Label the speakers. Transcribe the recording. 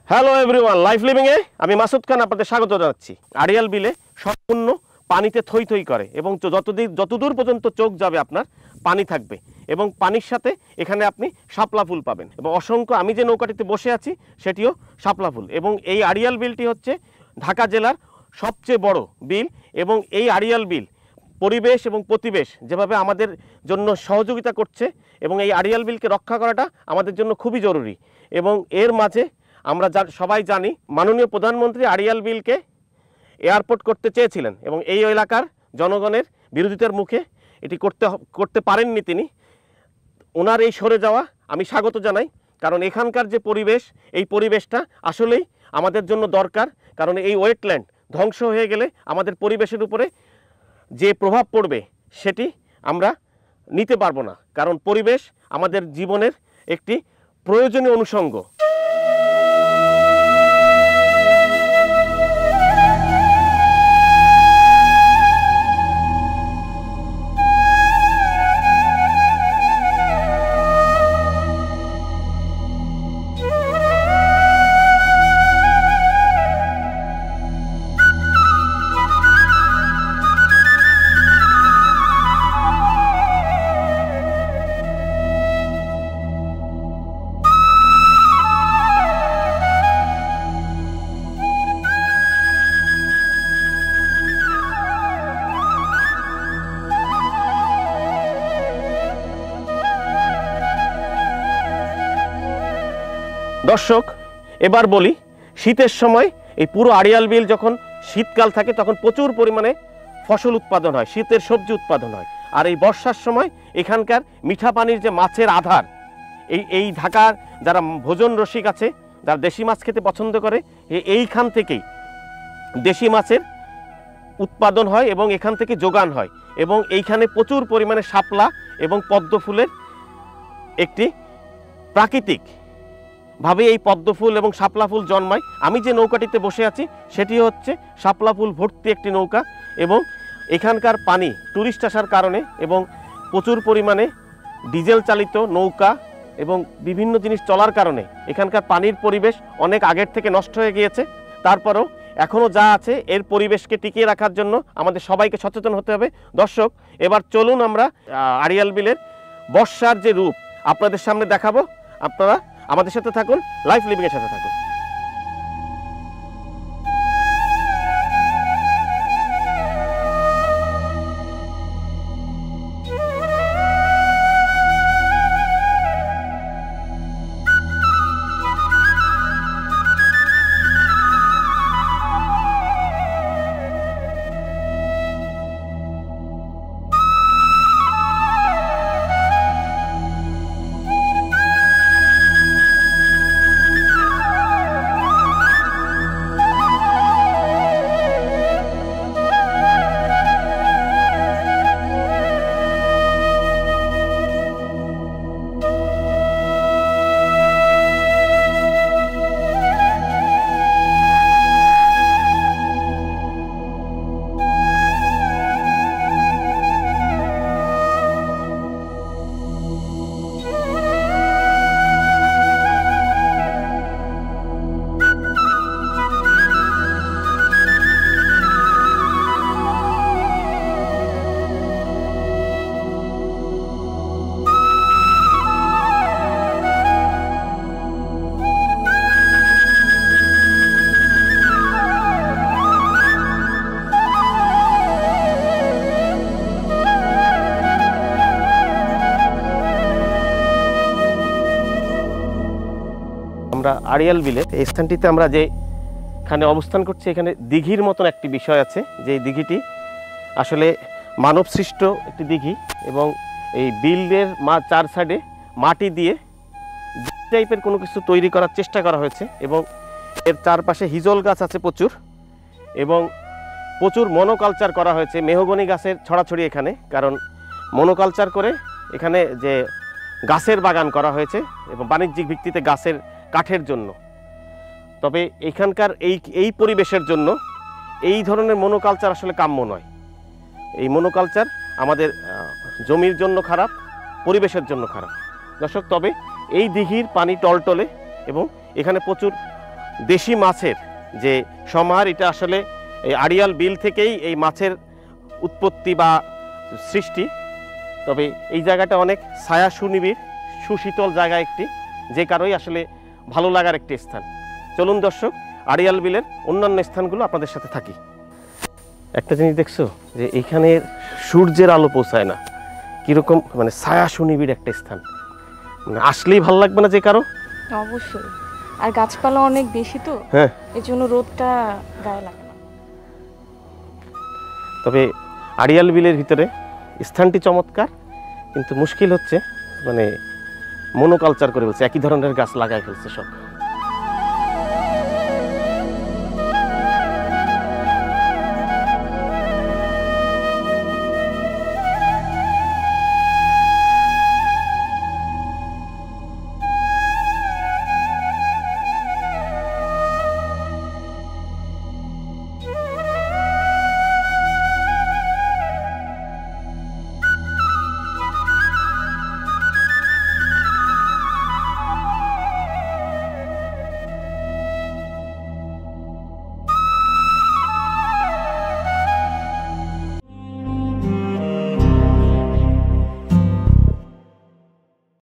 Speaker 1: Hello everyone, life living এ আমি মাসুদ খান আপনাদের স্বাগত জানাচ্ছি। আড়িয়াল বিলে সম্পূর্ণ পানিতে থই থই করে এবং যতদূর পর্যন্ত চোখ যাবে আপনার পানি থাকবে এবং পানির সাথে এখানে আপনি শাপলা ফুল পাবেন এবং অসংখ্য, আমি যে নৌকাটিতে বসে আছি সেটিও শাপলা ফুল। এবং এই আড়িয়াল বিলটি হচ্ছে ঢাকা জেলার সবচেয়ে বড় বিল এবং এই আড়িয়াল বিল পরিবেশ এবং প্রতিবেশ যেভাবে আমাদের জন্য সহযোগিতা করছে এবং এই আড়িয়াল বিলকে রক্ষা করাটা আমাদের জন্য খুবই জরুরি। এবং এর মাঝে আমরা সবাই জানি মাননীয় প্রধানমন্ত্রী আড়িয়াল বিলকে এয়ারপোর্ট করতে চেয়েছিলেন এবং এই এলাকার জনগণের বিরোধিতার মুখে এটি করতে পারেননি তিনি। ওনার এই সরে যাওয়া আমি স্বাগত জানাই, কারণ এখানকার যে পরিবেশ, এই পরিবেশটা আসলেই আমাদের জন্য দরকার। কারণ এই ওয়েটল্যান্ড ধ্বংস হয়ে গেলে আমাদের পরিবেশের উপরে যে প্রভাব পড়বে সেটি আমরা নিতে পারবো না, কারণ পরিবেশ আমাদের জীবনের একটি প্রয়োজনীয় অনুষঙ্গ। দর্শক, এবার বলি, শীতের সময় এই পুরো আড়িয়াল বিল যখন শীতকাল থাকে তখন প্রচুর পরিমাণে ফসল উৎপাদন হয়, শীতের সবজি উৎপাদন হয়। আর এই বর্ষার সময় এখানকার মিঠা পানির যে মাছের আধার, এই ঢাকার যারা ভোজন রসিক আছে, যারা দেশি মাছ খেতে পছন্দ করে, এইখান থেকেই দেশি মাছের উৎপাদন হয় এবং এখান থেকে যোগান হয়। এবং এইখানে প্রচুর পরিমাণে শাপলা এবং পদ্ম ফুলের একটি প্রাকৃতিক ভাবে এই পদ্ম ফুল এবং শাপলা ফুল জন্মায়। আমি যে নৌকাটিতে বসে আছি সেটি হচ্ছে শাপলা ফুল ভর্তি একটি নৌকা এবং এখানকার পানি টুরিস্ট আসার কারণে এবং প্রচুর পরিমাণে ডিজেল চালিত নৌকা এবং বিভিন্ন জিনিস চলার কারণে এখানকার পানির পরিবেশ অনেক আগের থেকে নষ্ট হয়ে গিয়েছে। তারপরেও এখনও যা আছে এর পরিবেশকে টিকিয়ে রাখার জন্য আমাদের সবাইকে সচেতন হতে হবে। দর্শক, এবার চলুন আমরা আড়িয়াল বিলের বর্ষার যে রূপ আপনাদের সামনে দেখাবো। আপনারা আমাদের সাথে থাকুন, লাইফ লিভিং এর সাথে থাকুন। আমরা আড়িয়াল বিলের এই স্থানটিতে আমরা যেখানে অবস্থান করছি, এখানে দিঘির মতন একটি বিষয় আছে, যে দিঘিটি আসলে মানব সৃষ্ট একটি দিঘি এবং এই বিলের চার সাইডে মাটি দিয়ে টাইপের কোনো কিছু তৈরি করার চেষ্টা করা হয়েছে এবং এর চারপাশে হিজল গাছ আছে প্রচুর এবং প্রচুর মনোকালচার করা হয়েছে, মেহগনি গাছের ছড়াছড়ি এখানে। কারণ মনোকালচার করে এখানে যে গাছের বাগান করা হয়েছে এবং বাণিজ্যিক ভিত্তিতে গাছের কাঠের জন্য। তবে এখানকার এই পরিবেশের জন্য এই ধরনের মনোকালচার আসলে কাম্য নয়। এই মনোকালচার আমাদের জমির জন্য খারাপ, পরিবেশের জন্য খারাপ। দর্শক, তবে এই দিঘির পানি টলটলে এবং এখানে প্রচুর দেশি মাছের যে সমাহার, এটা আসলে এই আড়িয়াল বিল থেকেই এই মাছের উৎপত্তি বা সৃষ্টি। তবে এই জায়গাটা অনেক ছায়া সুনিবিড় সুশীতল জায়গা একটি, যে কারোই আসলে ভালো লাগার একটি স্থান। চলুন দর্শক, আড়িয়াল বিলের অন্যান্য স্থানগুলো আপনাদের সাথে থাকি। একটা জিনিস দেখছো যে এইখানে সূর্যের আলো পৌঁছায় না, কিরকম মানে ছায়া সুনিবিড় একটা স্থান, মানে আসলেই ভালো লাগবে না যে কারো।
Speaker 2: অবশ্যই, আর গাছপালা অনেক বেশি তো,
Speaker 1: হ্যাঁ,
Speaker 2: এর জন্য রোদটা গায়ে লাগে না।
Speaker 1: তবে আড়িয়াল বিলের ভিতরে স্থানটি চমৎকার, কিন্তু মুশকিল হচ্ছে মানে মনোকালচার করে ফেলছে, একই ধরনের গাছ লাগাই ফেলছে সব।